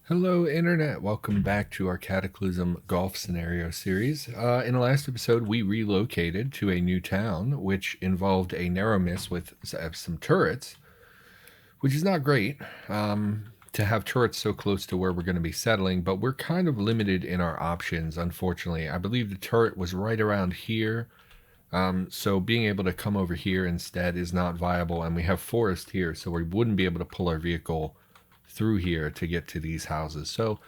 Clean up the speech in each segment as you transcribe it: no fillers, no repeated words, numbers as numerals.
Hello, Internet. Welcome back to our Cataclysm golf scenario series. In the last episode, we relocated to a new town, which involved a narrow miss with some turrets, which is not great to have turrets so close to where we're going to be settling, but we're kind of limited in our options, unfortunately. I believe the turret was right around here, so being able to come over here instead is not viable, and we have forest here, so we wouldn't be able to pull our vehicle through here to get to these houses. So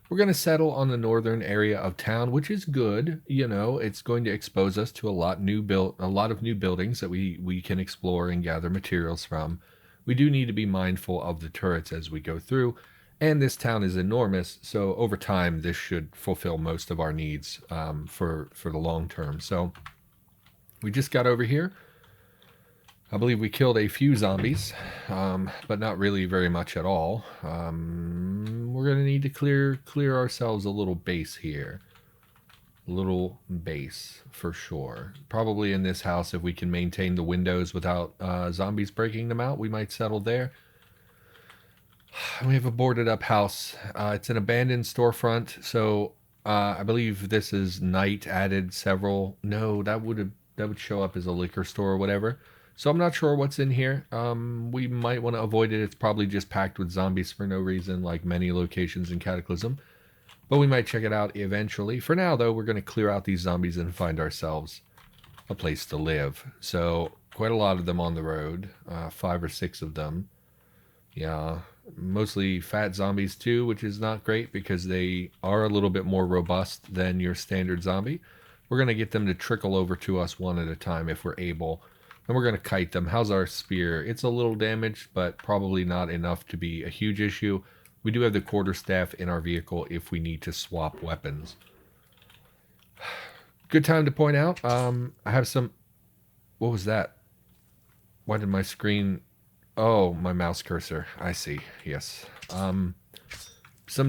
we're going to settle on the northern area of town, which is good. You know, it's going to expose us to a lot of new buildings that we can explore and gather materials from. We do need to be mindful of the turrets as we go through, and this town is enormous, so over time this should fulfill most of our needs for the long term. So we just got over here. I believe we killed a few zombies, but not really very much at all. We're going to need to clear ourselves a little base here. Little base, for sure. Probably in this house, if we can maintain the windows without zombies breaking them out, we might settle there. We have a boarded up house. It's an abandoned storefront, so I believe this is night added several. No, that would show up as a liquor store or whatever. So I'm not sure what's in here. We might want to avoid it. It's probably just packed with zombies for no reason, like many locations in Cataclysm. But we might check it out eventually. For now, though, we're going to clear out these zombies and find ourselves a place to live. So quite a lot of them on the road. 5 or 6 of them. Yeah, mostly fat zombies too, which is not great because they are a little bit more robust than your standard zombie. We're going to get them to trickle over to us one at a time if we're able. And we're going to kite them. How's our spear? It's a little damaged, but probably not enough to be a huge issue. We do have the quarterstaff in our vehicle if we need to swap weapons. Good time to point out, I have some... What was that? Why did my screen... Oh, my mouse cursor. I see. Yes. Some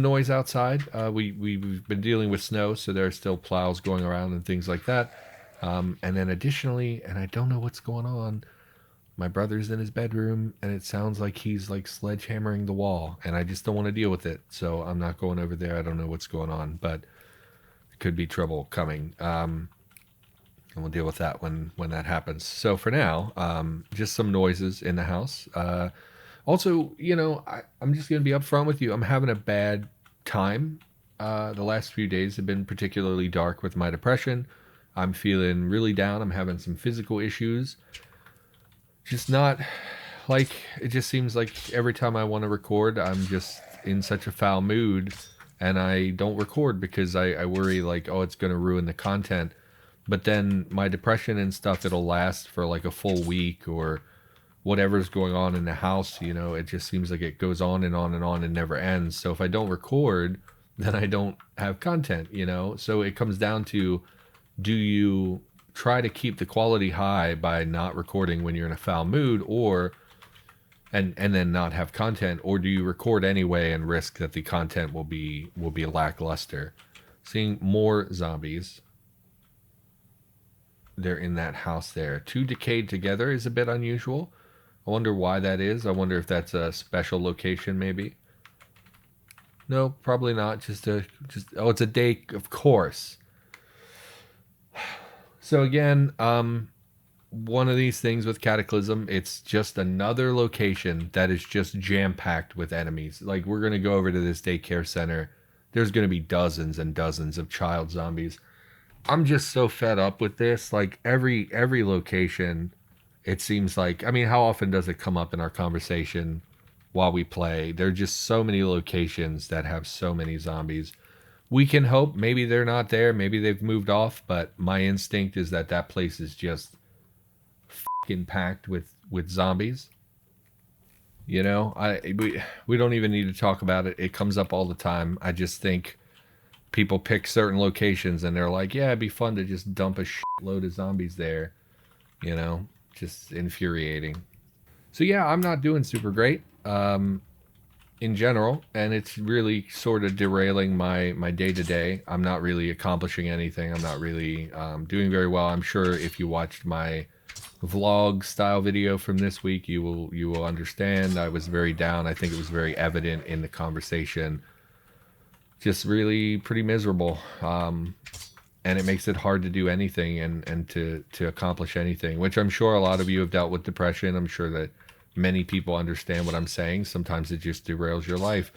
noise outside. We've been dealing with snow, so there are still plows going around and things like that. And then additionally, and I don't know what's going on, my brother's in his bedroom, and it sounds like he's like sledgehammering the wall, and I just don't want to deal with it, so I'm not going over there. I don't know what's going on, but it could be trouble coming. And we'll deal with that when that happens. So for now, just some noises in the house. Also, you know, I'm just going to be upfront with you. I'm having a bad time. The last few days have been particularly dark with my depression. I'm feeling really down. I'm having some physical issues. Just not like, it just seems like every time I want to record, I'm just in such a foul mood and I don't record because I worry like, oh, it's going to ruin the content. But then my depression and stuff, it'll last for like a full week or whatever's going on in the house. You know, it just seems like it goes on and on and on and never ends. So if I don't record, then I don't have content, you know? So it comes down to, do you try to keep the quality high by not recording when you're in a foul mood, or and then not have content, or do you record anyway and risk that the content will be lackluster? Seeing more zombies. They're in that house there. 2 decayed together is a bit unusual. I wonder why that is. I wonder if that's a special location maybe. No, probably not. Oh, it's a day, of course. So again, one of these things with Cataclysm, it's just another location that is just jam-packed with enemies. Like, we're going to go over to this daycare center. There's going to be dozens and dozens of child zombies. I'm just so fed up with this. Like, every location, it seems like... I mean, how often does it come up in our conversation while we play? There are just so many locations that have so many zombies. We can hope maybe they're not there. Maybe they've moved off. But my instinct is that that place is just fucking packed with zombies. You know, we don't even need to talk about it. It comes up all the time. I just think people pick certain locations and they're like, yeah, it'd be fun to just dump a shitload of zombies there. You know, just infuriating. So yeah, I'm not doing super great. In general, and it's really sort of derailing my day-to-day. I'm not really accomplishing anything. I'm not really doing very well. I'm sure if you watched my vlog style video from this week, you will understand I was very down. I think it was very evident in the conversation just really pretty miserable. And it makes it hard to do anything and to accomplish anything, which I'm sure a lot of you have dealt with depression. I'm sure that many people understand what I'm saying. Sometimes it just derails your life.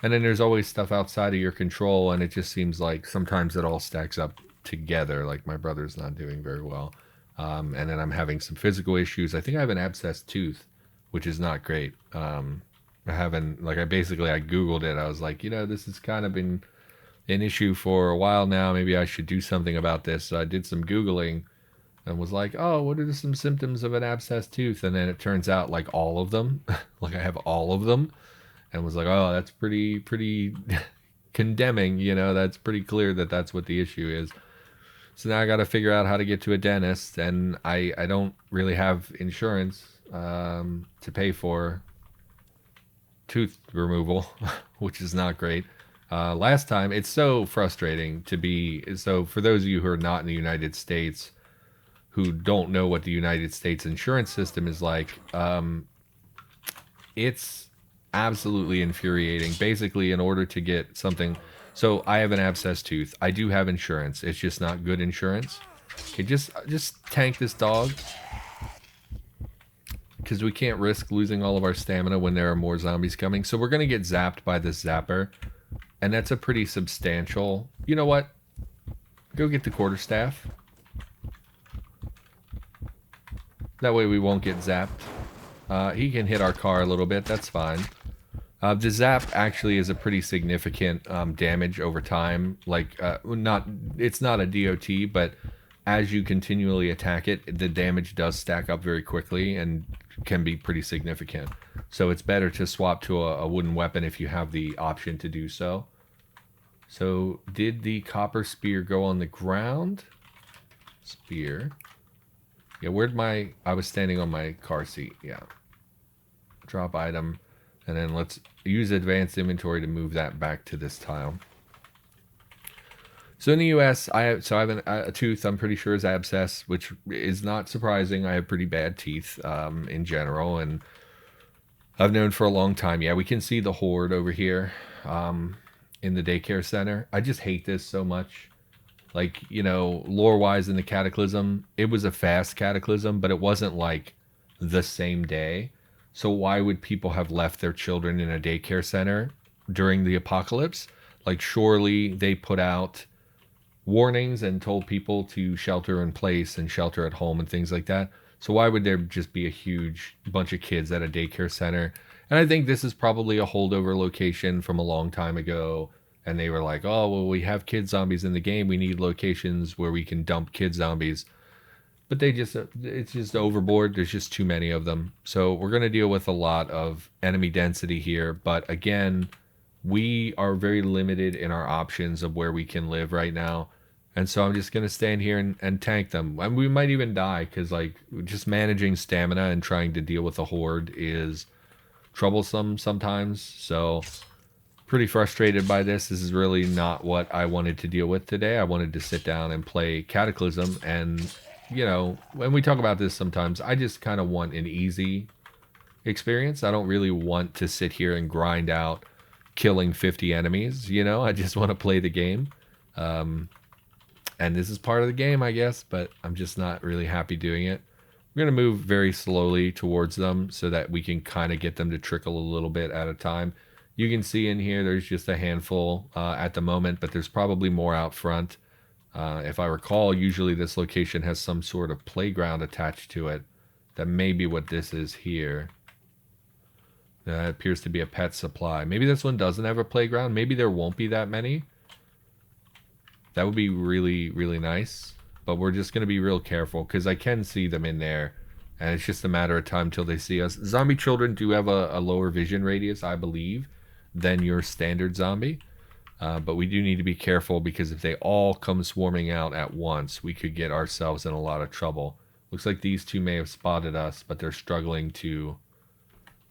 And then there's always stuff outside of your control, and it just seems like sometimes it all stacks up together. Like my brother's not doing very well. And then I'm having some physical issues. I think I have an abscessed tooth, which is not great. I haven't, like, I Googled it. I was like, this has kind of been an issue for a while now. Maybe I should do something about this. So I did some Googling and was like, oh, what are some symptoms of an abscessed tooth? And then it turns out like all of them, like I have all of them, and was like, oh, that's pretty condemning. That's pretty clear that that's what the issue is. So now I got to figure out how to get to a dentist, and I don't really have insurance to pay for tooth removal, which is not great. Last time, it's so frustrating to be. So, for those of you who are not in the United States, who don't know what the United States insurance system is like, it's absolutely infuriating. Basically, in order to get something, so I have an abscessed tooth. I do have insurance. It's just not good insurance. Okay, just tank this dog, because we can't risk losing all of our stamina when there are more zombies coming. So we're gonna get zapped by this zapper. And that's a pretty substantial... You know what? Go get the quarterstaff. That way we won't get zapped. He can hit our car a little bit. That's fine. The zap actually is a pretty significant damage over time. Like, it's not a DOT, but as you continually attack it, the damage does stack up very quickly and can be pretty significant. So it's better to swap to a wooden weapon if you have the option to do so. So, did the copper spear go on the ground? Spear. Yeah, I was standing on my car seat, yeah. Drop item, and then let's use advanced inventory to move that back to this tile. So in the US, I have a tooth, I'm pretty sure is abscess, which is not surprising. I have pretty bad teeth in general, and I've known for a long time. Yeah, we can see the horde over here. In the daycare center. I just hate this so much. Like, lore-wise in the Cataclysm, it was a fast Cataclysm, but it wasn't like the same day. So why would people have left their children in a daycare center during the apocalypse? Like, surely they put out warnings and told people to shelter in place and shelter at home and things like that. So why would there just be a huge bunch of kids at a daycare center? And I think this is probably a holdover location from a long time ago. And they were like, oh, well, we have kid zombies in the game. We need locations where we can dump kid zombies. But it's just overboard. There's just too many of them. So we're going to deal with a lot of enemy density here. But again, we are very limited in our options of where we can live right now. And so I'm just going to stand here and tank them. And we might even die because, like, just managing stamina and trying to deal with a horde is troublesome sometimes. So pretty frustrated by this. This is really not what I wanted to deal with today. I wanted to sit down and play Cataclysm. And, when we talk about this sometimes, I just kind of want an easy experience. I don't really want to sit here and grind out killing 50 enemies. I just want to play the game. And this is part of the game, I guess, but I'm just not really happy doing it. We're going to move very slowly towards them so that we can kind of get them to trickle a little bit at a time. You can see in here there's just a handful at the moment, but there's probably more out front. If I recall, usually this location has some sort of playground attached to it. That may be what this is here. That appears to be a pet supply. Maybe this one doesn't have a playground. Maybe there won't be that many. That would be really, really nice. But we're just going to be real careful because I can see them in there. And it's just a matter of time till they see us. Zombie children do have a lower vision radius, I believe, than your standard zombie. But we do need to be careful because if they all come swarming out at once, we could get ourselves in a lot of trouble. Looks like these two may have spotted us, but they're struggling to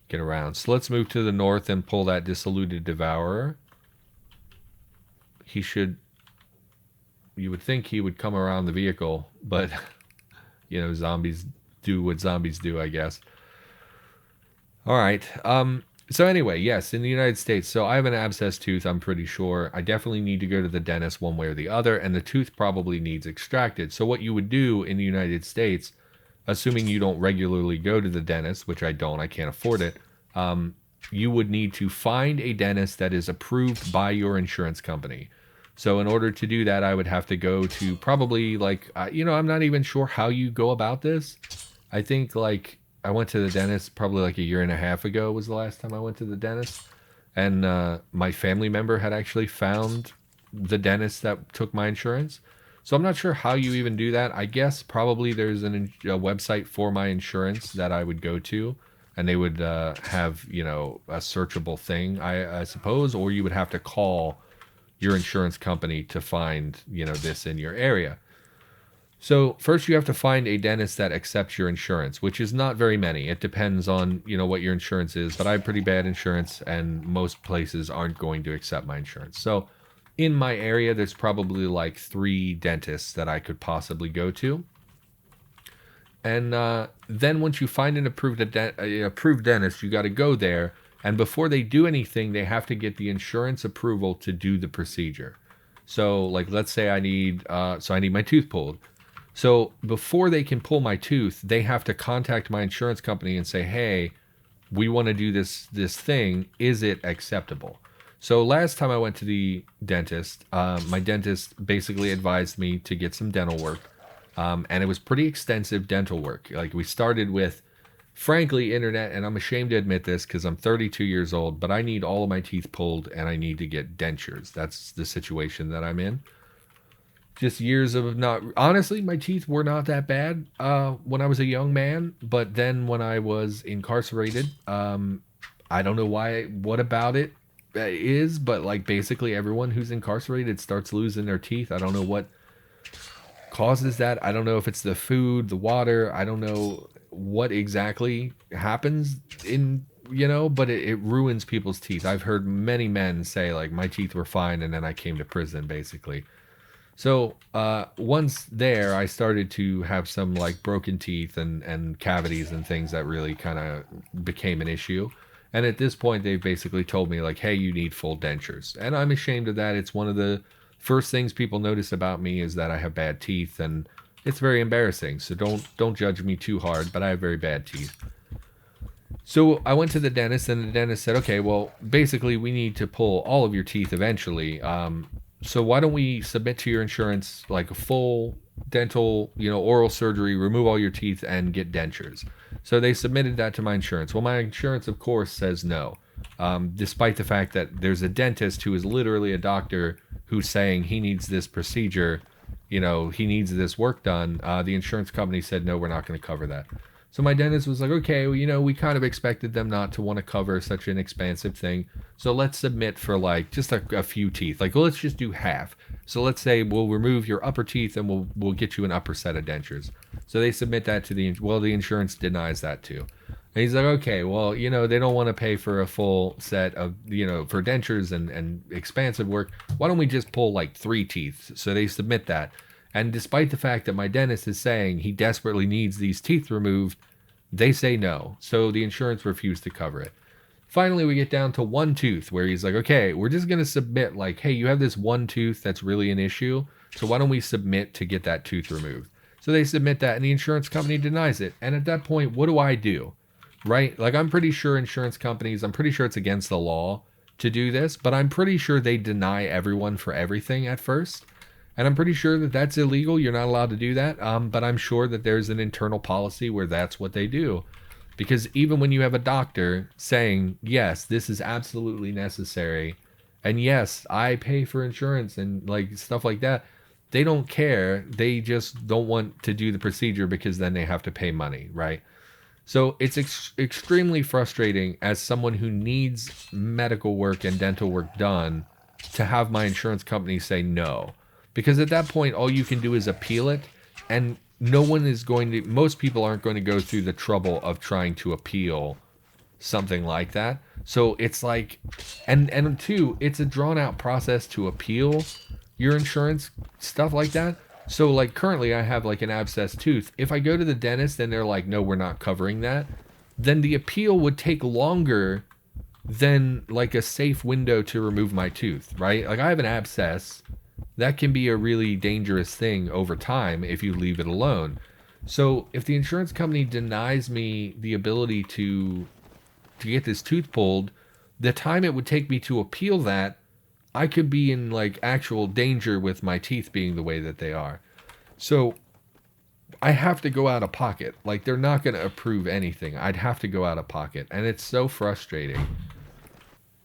get around. So let's move to the north and pull that Dissolute Devourer. He should... You would think he would come around the vehicle, but, zombies do what zombies do, I guess. All right. So anyway, yes, in the United States, so I have an abscess tooth, I'm pretty sure. I definitely need to go to the dentist one way or the other, and the tooth probably needs extracted. So what you would do in the United States, assuming you don't regularly go to the dentist, which I don't, I can't afford it, you would need to find a dentist that is approved by your insurance company. So in order to do that, I would have to go to probably like, I'm not even sure how you go about this. I think like I went to the dentist probably like a year and a half ago was the last time I went to the dentist. And my family member had actually found the dentist that took my insurance. So I'm not sure how you even do that. I guess probably there's a website for my insurance that I would go to, and they would have, a searchable thing, I suppose, or you would have to call your insurance company to find, this in your area. So first you have to find a dentist that accepts your insurance, which is not very many. It depends on, what your insurance is, but I have pretty bad insurance and most places aren't going to accept my insurance. So in my area, there's probably like 3 dentists that I could possibly go to. And then once you find an approved dentist, you got to go there. And before they do anything, they have to get the insurance approval to do the procedure. So like, let's say I need my tooth pulled. So before they can pull my tooth, they have to contact my insurance company and say, hey, we want to do this thing. Is it acceptable? So last time I went to the dentist, my dentist basically advised me to get some dental work. And it was pretty extensive dental work. Like we started with, frankly, internet, and I'm ashamed to admit this because I'm 32 years old, but I need all of my teeth pulled and I need to get dentures. That's the situation that I'm in. Just years of not, honestly, my teeth were not that bad when I was a young man, but then when I was incarcerated, I don't know what about it is, but like basically everyone who's incarcerated starts losing their teeth. I don't know what causes that. I don't know if it's the food, the water. I don't know what exactly happens but it ruins people's teeth. I've heard many men say like my teeth were fine and then I came to prison basically. So once there, I started to have some like broken teeth and cavities and things that really kind of became an issue. And at this point, they've basically told me like, hey, you need full dentures. And I'm ashamed of that. It's one of the first things people notice about me is that I have bad teeth, and it's very embarrassing. So don't judge me too hard, but I have very bad teeth. So I went to the dentist, and the dentist said, okay, well, basically we need to pull all of your teeth eventually. So why don't we submit to your insurance like a full dental, oral surgery, remove all your teeth and get dentures. So they submitted that to my insurance. Well, my insurance, of course, says no, despite the fact that there's a dentist who is literally a doctor who's saying he needs this procedure, he needs this work done. The insurance company said, no, we're not going to cover that. So my dentist was like, okay, well, we kind of expected them not to want to cover such an expansive thing. So let's submit for like just a few teeth. Like, well, let's just do half. So let's say we'll remove your upper teeth and we'll get you an upper set of dentures. So they submit that to the insurance denies that too. And he's like, okay, well, they don't want to pay for a full set of, for dentures and expansive work. Why don't we just pull like 3 teeth? So they submit that. And despite the fact that my dentist is saying he desperately needs these teeth removed, they say no. So the insurance refused to cover it. Finally, we get down to 1 tooth where he's like, okay, we're just going to submit like, hey, you have this 1 tooth that's really an issue. So why don't we submit to get that tooth removed? So they submit that and the insurance company denies it. And at that point, what do? Right? Like I'm pretty sure insurance companies, I'm pretty sure it's against the law to do this, but I'm pretty sure they deny everyone for everything at first. And I'm pretty sure that that's illegal. You're not allowed to do that. But I'm sure that there's an internal policy where that's what they do. Because even when you have a doctor saying, yes, this is absolutely necessary, and yes, I pay for insurance and like stuff like that, they don't care. They just don't want to do the procedure because then they have to pay money, right? So it's extremely frustrating as someone who needs medical work and dental work done to have my insurance company say no. Because at that point, all you can do is appeal it, and most people aren't going to go through the trouble of trying to appeal something like that. So it's like, and 2, it's a drawn out process to appeal your insurance, stuff like that. So like currently I have like an abscessed tooth. If I go to the dentist and they're like, no, we're not covering that, then the appeal would take longer than like a safe window to remove my tooth, right? Like I have an abscess. That can be a really dangerous thing over time if you leave it alone. So if the insurance company denies me the ability to get this tooth pulled, the time it would take me to appeal that, I could be in like actual danger with my teeth being the way that they are. So I have to go out of pocket. Like they're not going to approve anything. I'd have to go out of pocket, and it's so frustrating.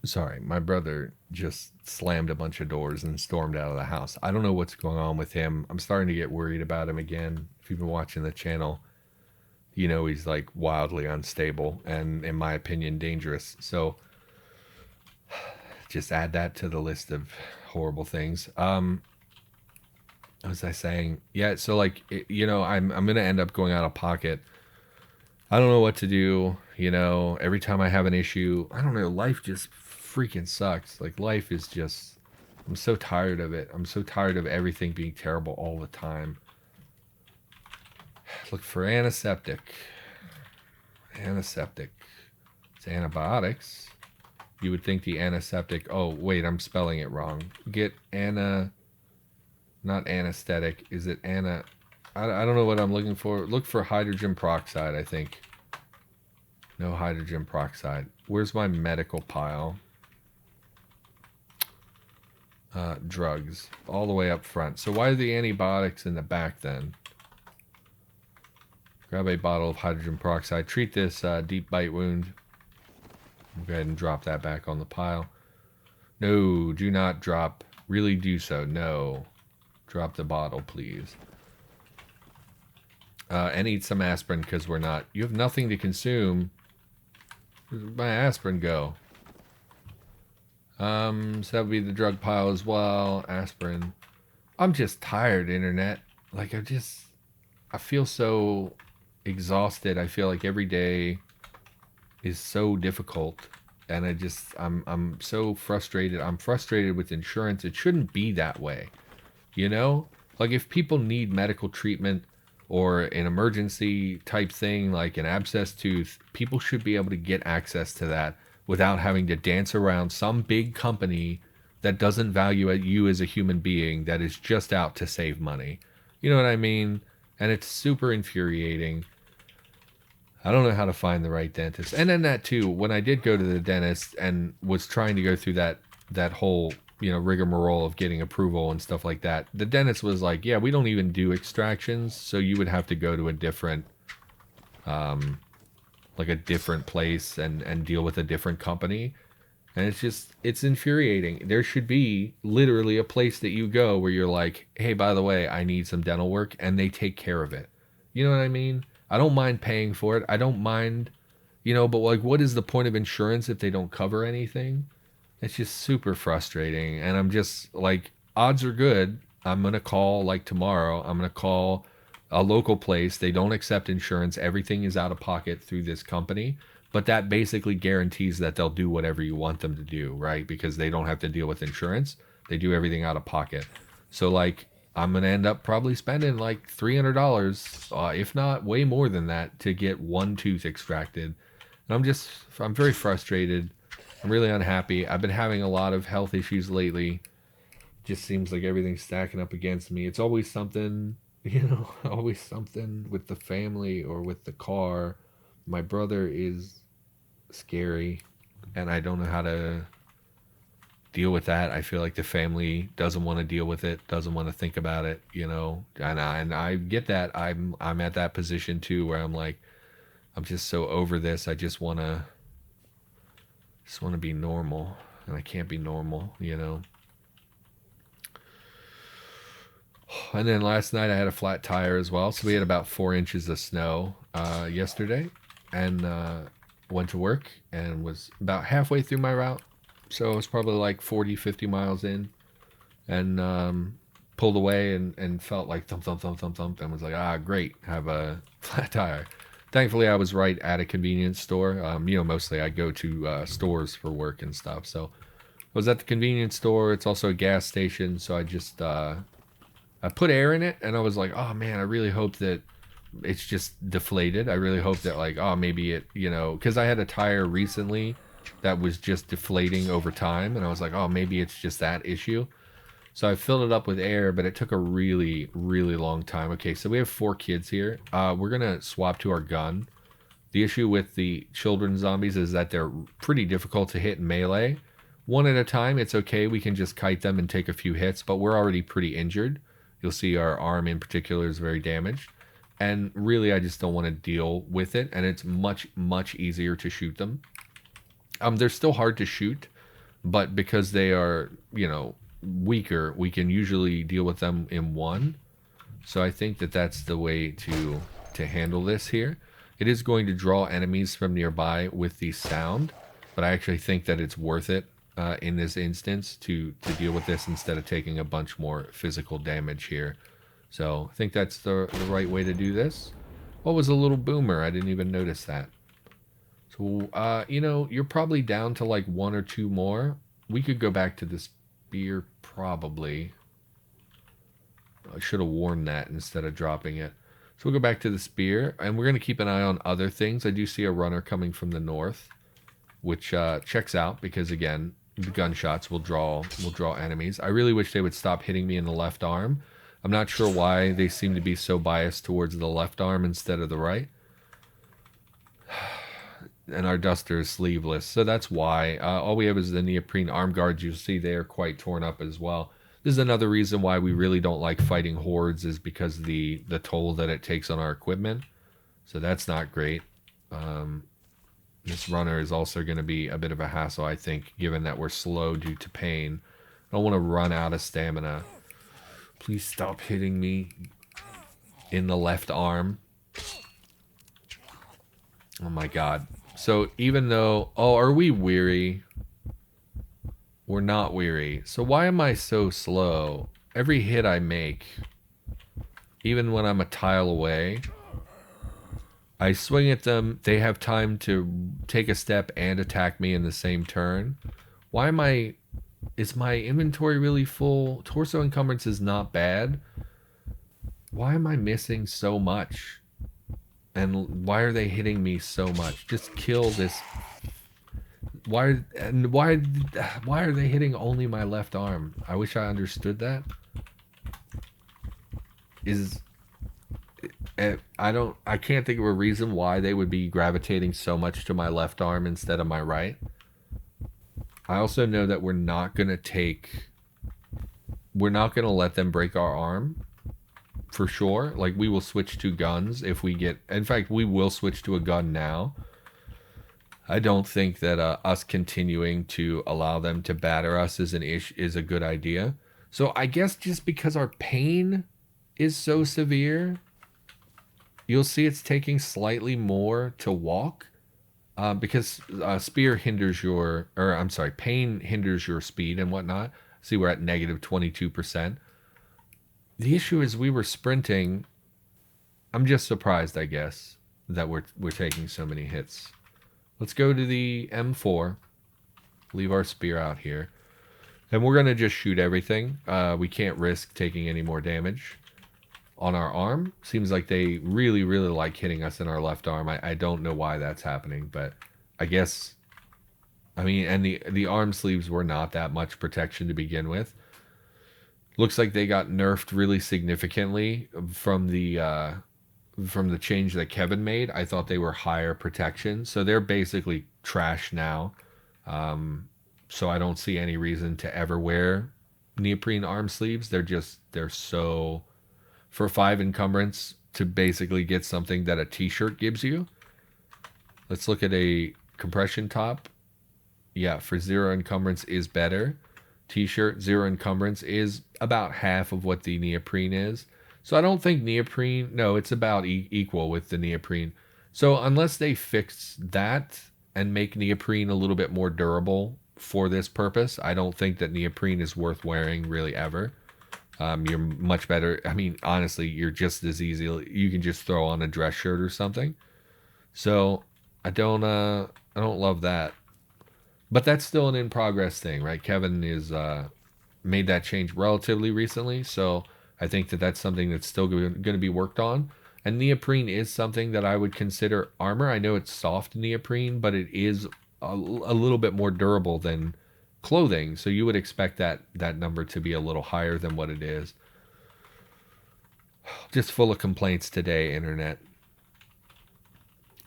Sorry, my brother just slammed a bunch of doors and stormed out of the house. I don't know what's going on with him. I'm starting to get worried about him again. If you've been watching the channel, you know he's like wildly unstable and, in my opinion, dangerous. So just add that to the list of horrible things. What was I saying? Yeah, so like I'm gonna end up going out of pocket. I don't know what to do. Every time I have an issue, I don't know. Life just freaking sucks. Like life is just. I'm so tired of it. I'm so tired of everything being terrible all the time. Look for antiseptic. Antiseptic. It's antibiotics. You would think the antiseptic. Oh wait, I'm spelling it wrong. Get not anesthetic. Is it I don't know what I'm looking for. Look for hydrogen peroxide, I think. No hydrogen peroxide. Where's my medical pile? Drugs. All the way up front. So why are the antibiotics in the back then? Grab a bottle of hydrogen peroxide. Treat this deep bite wound. Go ahead and drop that back on the pile. No, do not drop. Really do so. No. Drop the bottle, please. And eat some aspirin because we're not. You have nothing to consume. Where'd my aspirin go? So that would be the drug pile as well. Aspirin. I'm just tired, internet. Like I feel so exhausted. I feel like every day is so difficult. And I'm so frustrated. I'm frustrated with insurance. It shouldn't be that way. Like if people need medical treatment or an emergency type thing, like an abscess tooth, people should be able to get access to that without having to dance around some big company that doesn't value you as a human being, that is just out to save money. You know what I mean? And it's super infuriating. I don't know how to find the right dentist. And then that too, when I did go to the dentist and was trying to go through that whole rigmarole of getting approval and stuff like that, the dentist was like, yeah, we don't even do extractions, so you would have to go to a different like a different place and deal with a different company. And it's infuriating. There should be literally a place that you go where you're like, hey, by the way, I need some dental work, and they take care of it. You know what I mean? I don't mind paying for it. I don't mind, but like, what is the point of insurance if they don't cover anything? It's just super frustrating. And I'm just like, odds are good. I'm going to call like tomorrow. I'm going to call a local place. They don't accept insurance. Everything is out of pocket through this company. But that basically guarantees that they'll do whatever you want them to do, right? Because they don't have to deal with insurance. They do everything out of pocket. So like, I'm going to end up probably spending like $300, if not way more than that, to get one tooth extracted. And I'm very frustrated. I'm really unhappy. I've been having a lot of health issues lately. Just seems like everything's stacking up against me. It's always something, always something with the family or with the car. My brother is scary, and I don't know how to deal with that. I feel like the family doesn't want to deal with it, doesn't want to think about it, and I get that. I'm at that position too, where I'm like, I'm just so over this. I just want to be normal, and I can't be normal. And then last night I had a flat tire as well, so we had about 4 inches of snow yesterday, and went to work and was about halfway through my route. So it was probably like 40, 50 miles in, and pulled away and felt like thump, thump, thump, thump, thump, and was like, great, have a flat tire. Thankfully, I was right at a convenience store. Mostly I go to stores for work and stuff. So I was at the convenience store. It's also a gas station. So I just, I put air in it, and I was like, oh man, I really hope that it's just deflated. I really hope that like, maybe it, because I had a tire recently that was just deflating over time, and I was like, oh, maybe it's just that issue. So I filled it up with air, but it took a really, really long time. Okay, so we have 4 kids here. We're gonna swap to our gun. The issue with the children zombies is that they're pretty difficult to hit in melee. One at a time, it's okay. We can just kite them and take a few hits, but we're already pretty injured. You'll see our arm in particular is very damaged. And really, I just don't want to deal with it, and it's much, much easier to shoot them. They're still hard to shoot, but because they are, weaker, we can usually deal with them in one. So I think that that's the way to handle this here. It is going to draw enemies from nearby with the sound, but I actually think that it's worth it in this instance to deal with this instead of taking a bunch more physical damage here. So I think that's the right way to do this. What was a little boomer? I didn't even notice that. So, you're probably down to like 1 or 2 more. We could go back to the spear probably. I should have worn that instead of dropping it. So we'll go back to the spear, and we're going to keep an eye on other things. I do see a runner coming from the north, which checks out because, again, the gunshots will draw enemies. I really wish they would stop hitting me in the left arm. I'm not sure why they seem to be so biased towards the left arm instead of the right. And our duster is sleeveless, so that's why. All we have is the neoprene arm guards. You see they are quite torn up as well. This is another reason why we really don't like fighting hordes, is because the toll that it takes on our equipment. So that's not great. This runner is also going to be a bit of a hassle, I think, given that we're slow due to pain. I don't want to run out of stamina. Please stop hitting me in the left arm. Oh my god. So even though... Oh, are we weary? We're not weary. So why am I so slow? Every hit I make, even when I'm a tile away, I swing at them. They have time to take a step and attack me in the same turn. Why am I... Is my inventory really full? Torso encumbrance is not bad. Why am I missing so much? And why are they hitting me so much? Just kill this. Why are they hitting only my left arm? I wish I understood that. I can't think of a reason why they would be gravitating so much to my left arm instead of my right. I also know that we're not going to let them break our arm. For sure. Like, we will switch to guns if we get... In fact, we will switch to a gun now. I don't think that us continuing to allow them to batter us is a good idea. So I guess just because our pain is so severe, you'll see it's taking slightly more to walk. Because spear hinders your... Or, I'm sorry, pain hinders your speed and whatnot. See, we're at negative 22%. The issue is we were sprinting. I'm just surprised, I guess, that we're taking so many hits. Let's go to the M4. Leave our spear out here. And we're going to just shoot everything. We can't risk taking any more damage on our arm. Seems like they really, really like hitting us in our left arm. I don't know why that's happening, but I guess... I mean, and the arm sleeves were not that much protection to begin with. Looks like they got nerfed really significantly from the change that Kevin made. I thought they were higher protection, so they're basically trash now. So I don't see any reason to ever wear neoprene arm sleeves. They're so... For 5 encumbrance to basically get something that a t-shirt gives you. Let's look at a compression top. Yeah, for 0 encumbrance is better. T-shirt, 0 encumbrance is about half of what the neoprene is. So I don't think neoprene... No, it's about equal with the neoprene. So unless they fix that and make neoprene a little bit more durable for this purpose, I don't think that neoprene is worth wearing really ever. You're much better... I mean, honestly, you're just as easy... You can just throw on a dress shirt or something. So I don't love that. But that's still an in-progress thing, right? Kevin is made that change relatively recently, so I think that that's something that's still going to be worked on. And neoprene is something that I would consider armor. I know it's soft neoprene, but it is a little bit more durable than clothing, so you would expect that number to be a little higher than what it is. Just full of complaints today, internet.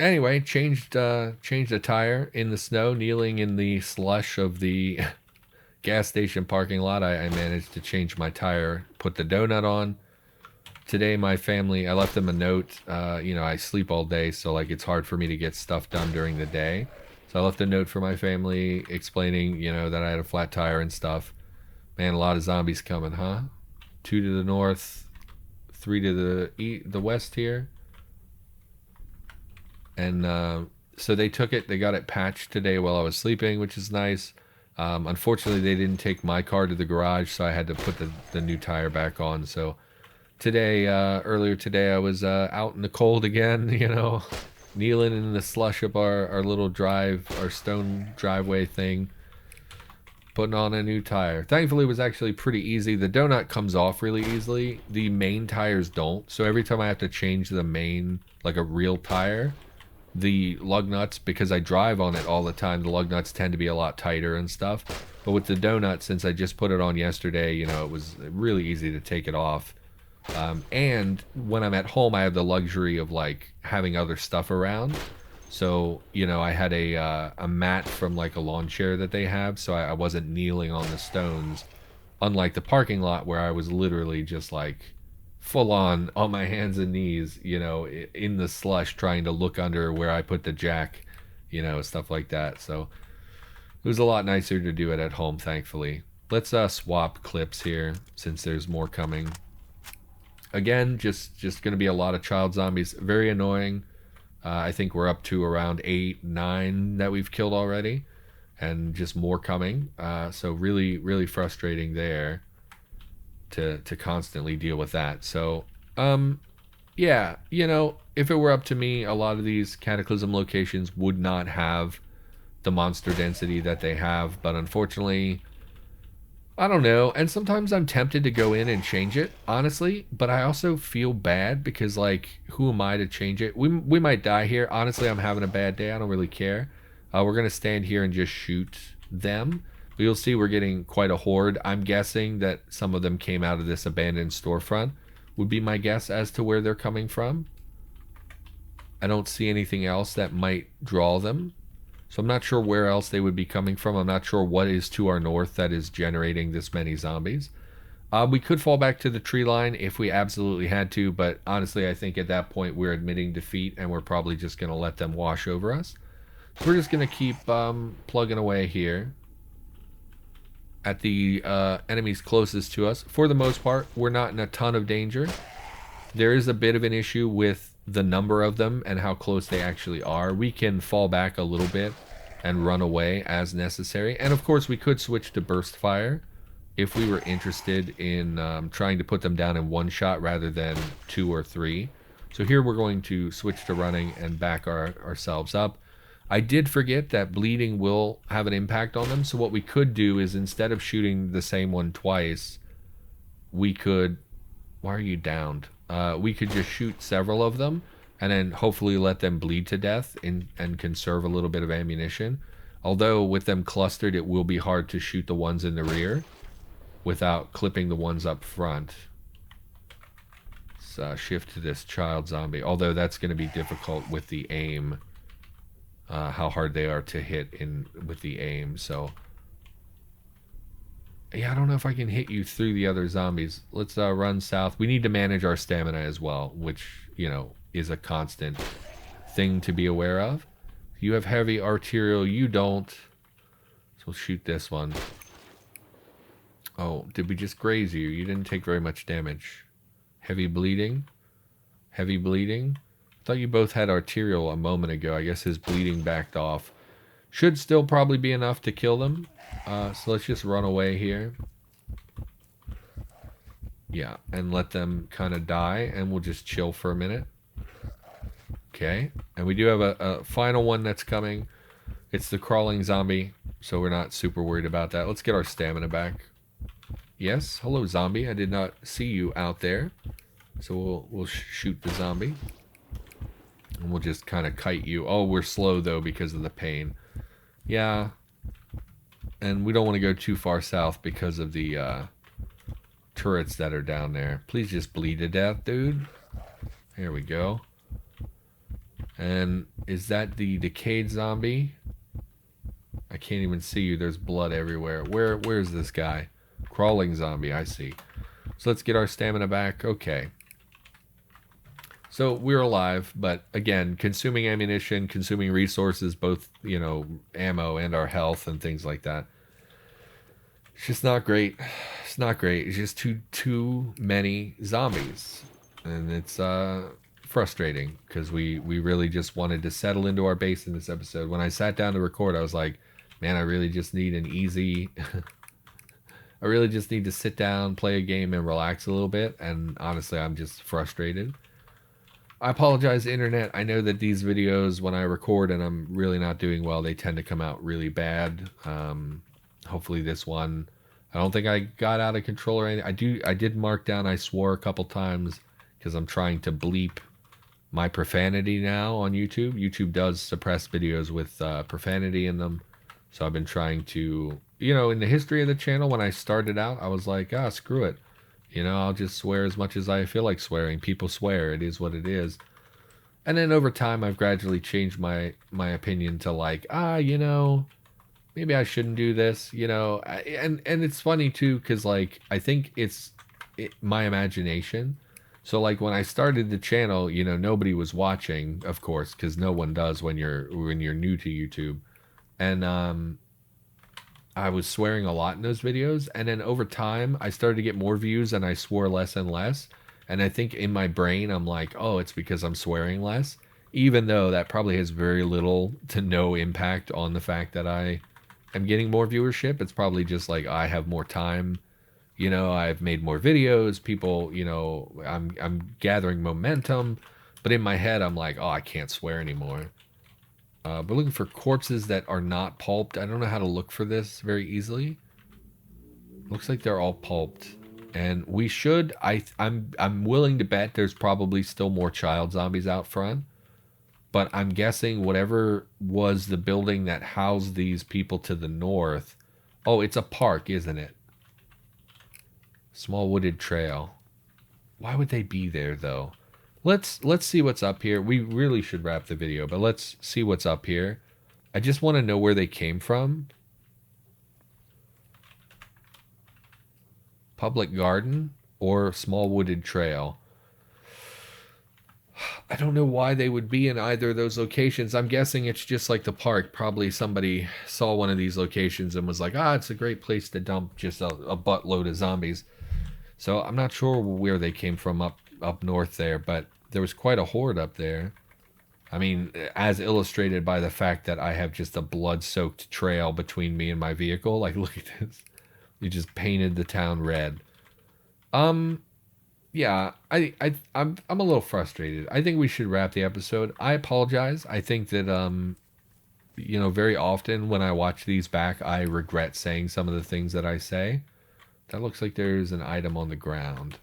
Anyway, changed a tire in the snow, kneeling in the slush of the gas station parking lot. I managed to change my tire, put the donut on. Today, my family, I left them a note. I sleep all day, so like it's hard for me to get stuff done during the day. So I left a note for my family explaining, that I had a flat tire and stuff. Man, a lot of zombies coming, huh? 2 to the north, 3 to the west here. And so they took it. They got it patched today while I was sleeping, which is nice. Unfortunately, they didn't take my car to the garage, so I had to put the new tire back on. So today, earlier today, I was out in the cold again, kneeling in the slush of our little our stone driveway thing, putting on a new tire. Thankfully, it was actually pretty easy. The donut comes off really easily. The main tires don't. So every time I have to change the main, like a real tire, the lug nuts, because I drive on it all the time, the lug nuts tend to be a lot tighter and stuff. But with the donut, since I just put it on yesterday, it was really easy to take it off. And when I'm at home, I have the luxury of like having other stuff around. So, I had a mat from like a lawn chair that they have, so I wasn't kneeling on the stones, unlike the parking lot where I was literally just like full on my hands and knees, in the slush trying to look under where I put the jack, stuff like that. So it was a lot nicer to do it at home, thankfully. Let's swap clips here since there's more coming. Again, just going to be a lot of child zombies. Very annoying. I think we're up to around 8, 9 that we've killed already, and just more coming. So really, really frustrating there to constantly deal with that. So, yeah, if it were up to me, a lot of these Cataclysm locations would not have the monster density that they have, but unfortunately, I don't know. And sometimes I'm tempted to go in and change it, honestly, but I also feel bad because, like, who am I to change it? We might die here. Honestly, I'm having a bad day. I don't really care. We're going to stand here and just shoot them. But you'll see we're getting quite a horde. I'm guessing that some of them came out of this abandoned storefront, would be my guess as to where they're coming from. I don't see anything else that might draw them. So I'm not sure where else they would be coming from. I'm not sure what is to our north that is generating this many zombies. We could fall back to the tree line if we absolutely had to, but honestly, I think at that point we're admitting defeat and we're probably just going to let them wash over us. So we're just going to keep plugging away here at the enemies closest to us. For the most part, we're not in a ton of danger. There is a bit of an issue with the number of them and how close they actually are. We can fall back a little bit and run away as necessary. And of course, we could switch to burst fire if we were interested in trying to put them down in one shot rather than 2 or 3. So here we're going to switch to running and back ourselves up. I did forget that bleeding will have an impact on them. So what we could do is, instead of shooting the same one twice, we could... Why are you downed? We could just shoot several of them and then hopefully let them bleed to death and conserve a little bit of ammunition. Although with them clustered, it will be hard to shoot the ones in the rear without clipping the ones up front. Let's shift to this child zombie. Although that's going to be difficult with the aim. How hard they are to hit with the aim. So yeah, I don't know if I can hit you through the other zombies. Let's run south. We need to manage our stamina as well, which, is a constant thing to be aware of. You have heavy arterial, you don't. So we'll shoot this one. Oh, did we just graze you? You didn't take very much damage. Heavy bleeding. Heavy bleeding. I thought you both had arterial a moment ago. I guess his bleeding backed off. Should still probably be enough to kill them. So let's just run away here. Yeah, and let them kind of die, and we'll just chill for a minute. Okay, and we do have a final one that's coming. It's the crawling zombie, so we're not super worried about that. Let's get our stamina back. Yes, hello zombie. I did not see you out there. So we'll shoot the zombie. And we'll just kind of kite you. Oh, we're slow though because of the pain. Yeah, and we don't want to go too far south because of the turrets that are down there. Please just bleed to death, dude. Here we go. And is that the decayed zombie? I can't even see you. There's blood everywhere. Where's this guy? Crawling zombie, I see. So let's get our stamina back. Okay. So we're alive, but again, consuming ammunition, consuming resources, both, you know, ammo and our health and things like that. It's just not great. It's not great. It's just too many zombies. And it's frustrating because we really just wanted to settle into our base in this episode. When I sat down to record, I was like, man, I really just need an easy I really just need to sit down, play a game, and relax a little bit. And honestly, I'm just frustrated. I apologize, internet. I know that these videos, when I record and I'm really not doing well, they tend to come out really bad. Hopefully this one, I don't think I got out of control or anything. I did mark down I swore a couple times because I'm trying to bleep my profanity now on YouTube. YouTube does suppress videos with profanity in them. So I've been trying to, you know, in the history of the channel, when I started out, I was like, ah, screw it. You know, I'll just swear as much as I feel like swearing. People swear. It is what it is. And then over time, I've gradually changed my opinion to like, you know, maybe I shouldn't do this, you know. And it's funny too, because like I think it's my imagination. So like when I started the channel, you know, nobody was watching, of course, because no one does when you're new to YouTube. And I was swearing a lot in those videos, and then over time I started to get more views and I swore less and less. And I think in my brain I'm like, oh, it's because I'm swearing less, even though that probably has very little to no impact on the fact that I am getting more viewership. It's probably just like I have more time, you know, I've made more videos, people, you know, I'm gathering momentum, but in my head I'm like, oh, I can't swear anymore. We're looking for corpses that are not pulped. I don't know how to look for this very easily. Looks like they're all pulped. And we should, I'm willing to bet there's probably still more child zombies out front. But I'm guessing whatever was the building that housed these people to the north. Oh, it's a park, isn't it? Small wooded trail. Why would they be there though? Let's see what's up here. We really should wrap the video, but let's see what's up here. I just want to know where they came from. Public garden or small wooded trail. I don't know why they would be in either of those locations. I'm guessing it's just like the park. Probably somebody saw one of these locations and was like, it's a great place to dump just a buttload of zombies. So I'm not sure where they came from up north there, but there was quite a horde up there. I mean, as illustrated by the fact that I have just a blood-soaked trail between me and my vehicle. Like, look at this. You just painted the town red. Yeah, I'm a little frustrated. I think we should wrap the episode. I apologize. I think that you know, very often when I watch these back, I regret saying some of the things that I say. That looks like there's an item on the ground.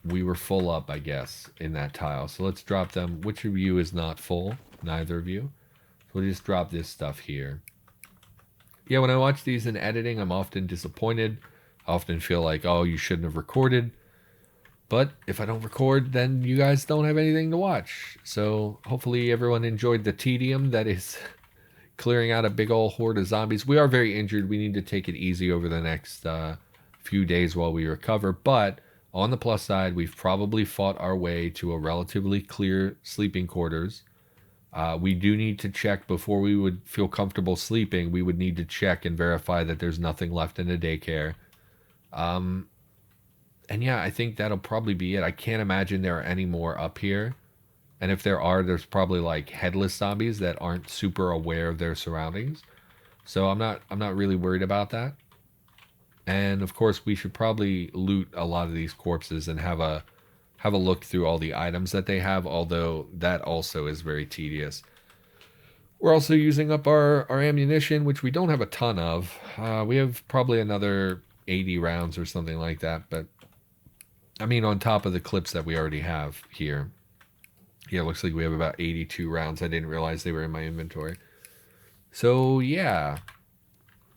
We were full up, I guess, in that tile. So let's drop them. Which of you is not full? Neither of you. So we'll just drop this stuff here. Yeah, when I watch these in editing, I'm often disappointed. I often feel like, oh, you shouldn't have recorded. But if I don't record, then you guys don't have anything to watch. So hopefully everyone enjoyed the tedium that is clearing out a big old horde of zombies. We are very injured. We need to take it easy over the next few days while we recover. But on the plus side, we've probably fought our way to a relatively clear sleeping quarters. We do need to check before we would feel comfortable sleeping. We would need to check and verify that there's nothing left in the daycare. And yeah, I think that'll probably be it. I can't imagine there are any more up here. And if there are, there's probably like headless zombies that aren't super aware of their surroundings. So I'm not really worried about that. And of course, we should probably loot a lot of these corpses and have a look through all the items that they have, although that also is very tedious. We're also using up our ammunition, which we don't have a ton of. We have probably another 80 rounds or something like that, but I mean on top of the clips that we already have here. Yeah, it looks like we have about 82 rounds. I didn't realize they were in my inventory. So, yeah.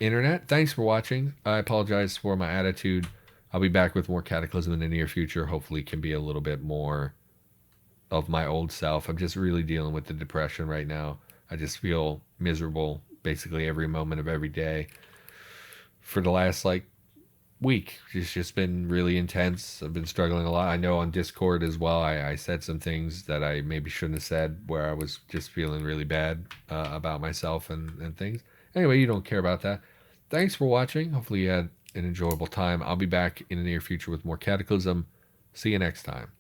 Internet, thanks for watching. I apologize for my attitude. I'll be back with more Cataclysm in the near future. Hopefully, it can be a little bit more of my old self. I'm just really dealing with the depression right now. I just feel miserable basically every moment of every day for the last like week. It's just been really intense. I've been struggling a lot. I know on Discord as well, I said some things that I maybe shouldn't have said where I was just feeling really bad about myself and things. Anyway, you don't care about that. Thanks for watching. Hopefully, you had an enjoyable time. I'll be back in the near future with more Cataclysm. See you next time.